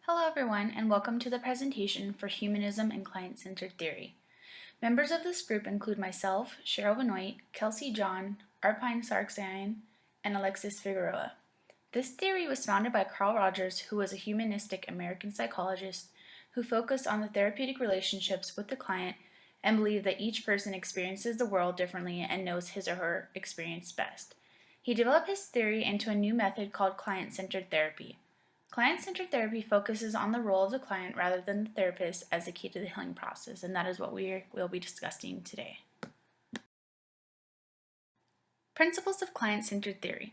Hello everyone, and welcome to the presentation for Humanism and Client-Centered Theory. Members of this group include myself, Cheryl Benoit, Kelsey John, Arpine Sargsyan, and Alexis Figueroa. This theory was founded by Carl Rogers, who was a humanistic American psychologist who focused on the therapeutic relationships with the client and believed that each person experiences the world differently and knows his or her experience best. He developed his theory into a new method called client-centered therapy. Client-centered therapy focuses on the role of the client rather than the therapist as the key to the healing process, and that is what we'll be discussing today. Principles of client-centered theory.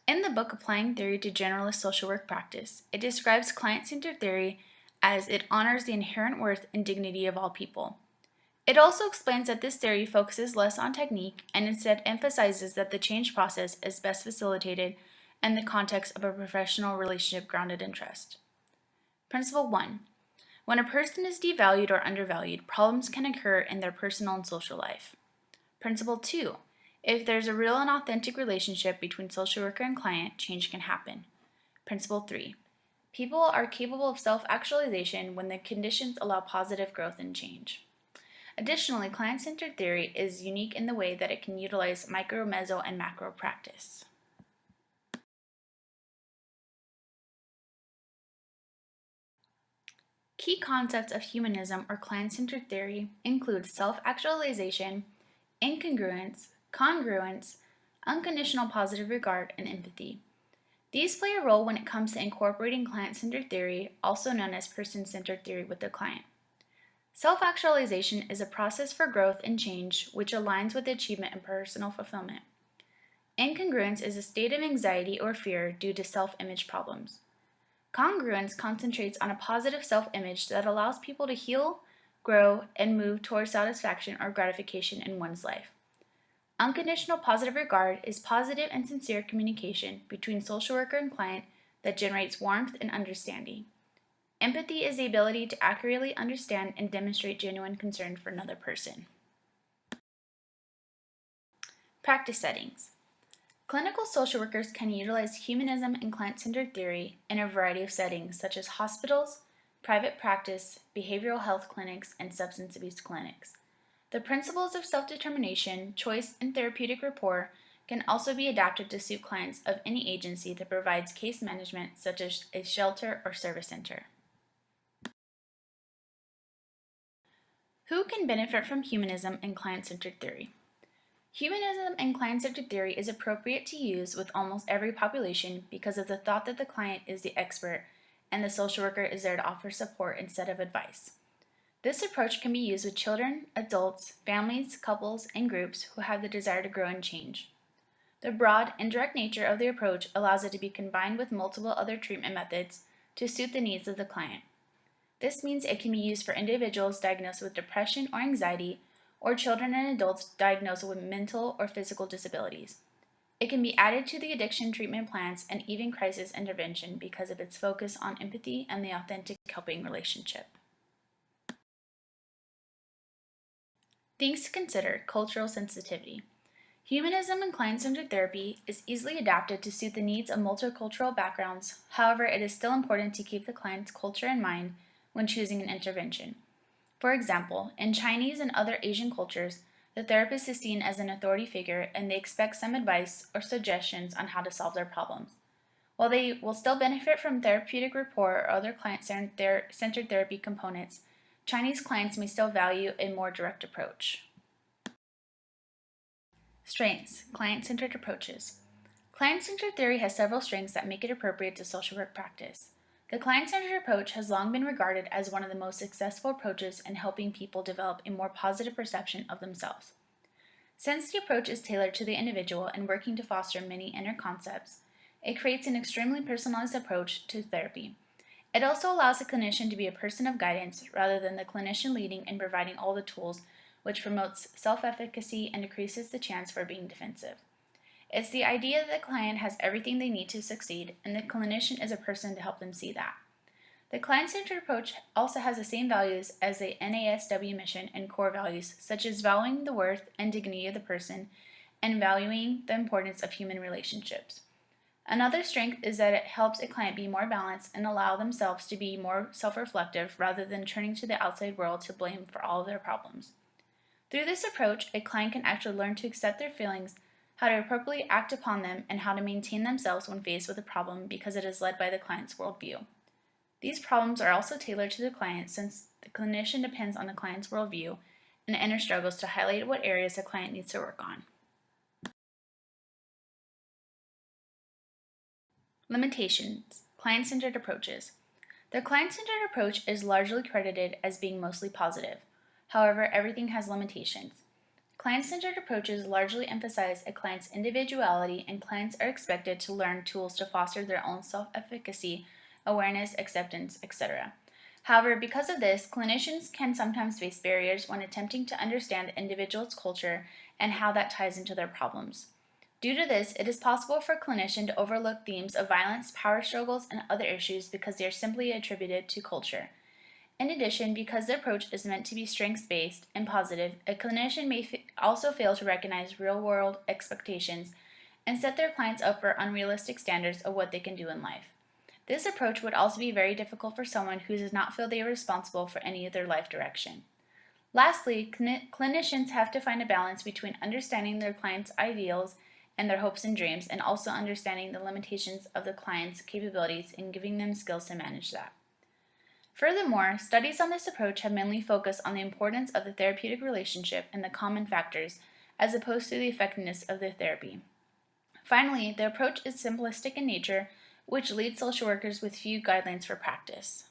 In the book Applying Theory to Generalist Social Work Practice, it describes client-centered theory as it honors the inherent worth and dignity of all people. It also explains that this theory focuses less on technique and instead emphasizes that the change process is best facilitated in the context of a professional relationship grounded in trust. Principle 1. When a person is devalued or undervalued, problems can occur in their personal and social life. Principle 2. If there's a real and authentic relationship between social worker and client, change can happen. Principle 3. People are capable of self-actualization when the conditions allow positive growth and change. Additionally, client-centered theory is unique in the way that it can utilize micro, meso, and macro practice. Key concepts of humanism or client-centered theory include self-actualization, incongruence, congruence, unconditional positive regard, and empathy. These play a role when it comes to incorporating client-centered theory, also known as person-centered theory, with the client. Self-actualization is a process for growth and change which aligns with the achievement and personal fulfillment. Incongruence is a state of anxiety or fear due to self-image problems. Congruence concentrates on a positive self-image that allows people to heal, grow, and move towards satisfaction or gratification in one's life. Unconditional positive regard is positive and sincere communication between social worker and client that generates warmth and understanding. Empathy is the ability to accurately understand and demonstrate genuine concern for another person. Practice settings. Clinical social workers can utilize humanism and client-centered theory in a variety of settings, such as hospitals, private practice, behavioral health clinics, and substance abuse clinics. The principles of self-determination, choice, and therapeutic rapport can also be adapted to suit clients of any agency that provides case management, such as a shelter or service center. Who can benefit from humanism and client-centered theory? Humanism and client-centered theory is appropriate to use with almost every population because of the thought that the client is the expert and the social worker is there to offer support instead of advice. This approach can be used with children, adults, families, couples, and groups who have the desire to grow and change. The broad, indirect nature of the approach allows it to be combined with multiple other treatment methods to suit the needs of the client. This means it can be used for individuals diagnosed with depression or anxiety, or children and adults diagnosed with mental or physical disabilities. It can be added to the addiction treatment plans and even crisis intervention because of its focus on empathy and the authentic helping relationship. Things to consider: cultural sensitivity. Humanism and client-centered therapy is easily adapted to suit the needs of multicultural backgrounds. However, it is still important to keep the client's culture in mind when choosing an intervention. For example, in Chinese and other Asian cultures, the therapist is seen as an authority figure and they expect some advice or suggestions on how to solve their problems. While they will still benefit from therapeutic rapport or other client-centered therapy components, Chinese clients may still value a more direct approach. Strengths: client-centered approaches. Client-centered theory has several strengths that make it appropriate to social work practice. The client-centered approach has long been regarded as one of the most successful approaches in helping people develop a more positive perception of themselves. Since the approach is tailored to the individual and working to foster many inner concepts, it creates an extremely personalized approach to therapy. It also allows the clinician to be a person of guidance rather than the clinician leading and providing all the tools, which promotes self-efficacy and decreases the chance for being defensive. It's the idea that the client has everything they need to succeed, and the clinician is a person to help them see that. The client-centered approach also has the same values as the NASW mission and core values, such as valuing the worth and dignity of the person and valuing the importance of human relationships. Another strength is that it helps a client be more balanced and allow themselves to be more self-reflective rather than turning to the outside world to blame for all of their problems. Through this approach, a client can actually learn to accept their feelings, how to appropriately act upon them, and how to maintain themselves when faced with a problem because it is led by the client's worldview. These problems are also tailored to the client since the clinician depends on the client's worldview and inner struggles to highlight what areas the client needs to work on. Limitations. Client-centered approaches. The client-centered approach is largely credited as being mostly positive. However, everything has limitations. Client-centered approaches largely emphasize a client's individuality, and clients are expected to learn tools to foster their own self-efficacy, awareness, acceptance, etc. However, because of this, clinicians can sometimes face barriers when attempting to understand the individual's culture and how that ties into their problems. Due to this, it is possible for a clinician to overlook themes of violence, power struggles, and other issues because they are simply attributed to culture. In addition, because the approach is meant to be strengths-based and positive, a clinician may also fail to recognize real-world expectations and set their clients up for unrealistic standards of what they can do in life. This approach would also be very difficult for someone who does not feel they are responsible for any of their life direction. Lastly, clinicians have to find a balance between understanding their clients' ideals and their hopes and dreams, and also understanding the limitations of the client's capabilities and giving them skills to manage that. Furthermore, studies on this approach have mainly focused on the importance of the therapeutic relationship and the common factors, as opposed to the effectiveness of the therapy. Finally, the approach is simplistic in nature, which leads social workers with few guidelines for practice.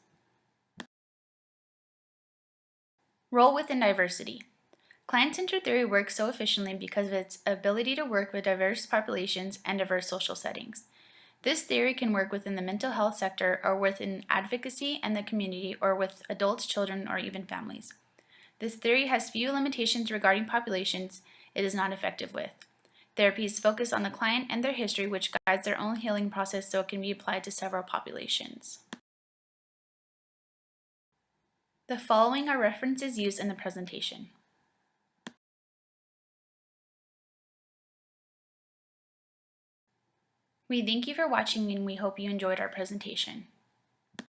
Role within diversity. Client-centered theory works so efficiently because of its ability to work with diverse populations and diverse social settings. This theory can work within the mental health sector or within advocacy and the community or with adults, children, or even families. This theory has few limitations regarding populations it is not effective with. Therapies focus on the client and their history, which guides their own healing process so it can be applied to several populations. The following are references used in the presentation. We thank you for watching and we hope you enjoyed our presentation.